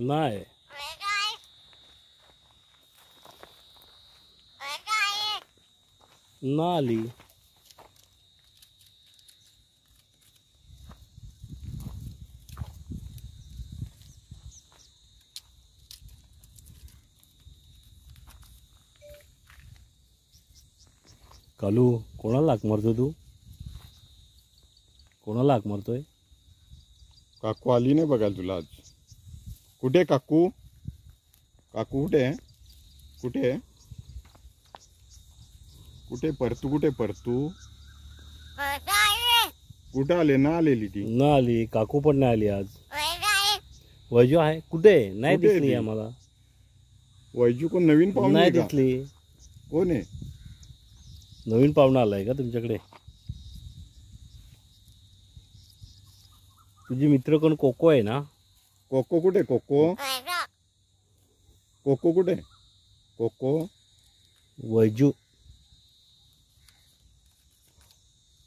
नाही नाली कालू कोणाला हाक मारतोय तू? कोणाला हाक मारतोय? काकू आली नाही बघायला तुला आज. कुठे काकू? काकू कुठे आहे? कुठे आहे? कुठे परतू? कुठे परतू? कुठे आले? ना आलेली ती. ना आली. काकू पण नाही आली आज. वैजू आहे कुठे? नाही कुठे आहे दिसली ती? आम्हाला. वैजू कोण नवीन पाहुणे नाही आहे का? दिसली. कोण आहे? नवीन पाहुणा आलाय का तुमच्याकडे? तुझी मित्र कोण कोको आहे ना? कोको कुठे? कोको कोको कुठे? कोको वैजू.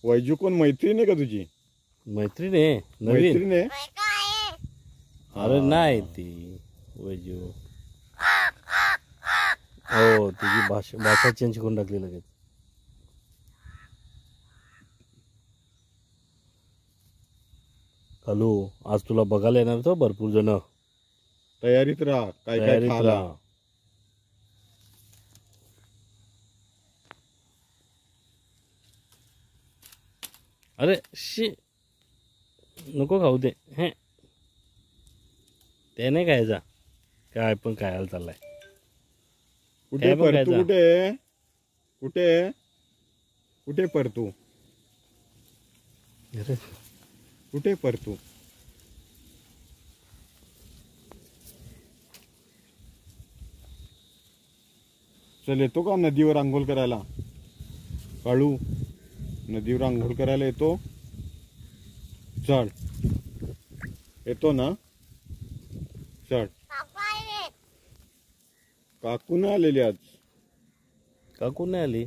वैजू कोण मैत्रीण आहे का तुझी? मैत्रीण आहे नवीन. मैत्रीण आहे? अरे नाही ती वैजू. हो तुझी भाषा चेंज करून टाकली लगेच. हॅलो आज तुला बघायला येणार तो भरपूर जण. तयारीत राहा. काय काय तयारीत खायला. राहा. अरे शी नको खाऊ दे. हे ते नाही खायचा. काय पण खायला चाललाय. कुठे काय पण परतू? खायचा. कुठे? कुठे? कुठे परतू? अरे कुठे परतू? चल येतो का नदीवर आंघोळ करायला? काळू नदीवर आंघोळ करायला येतो? चल येतो ना? चल. काकू नाही आलेली आज. काकू नाही आली.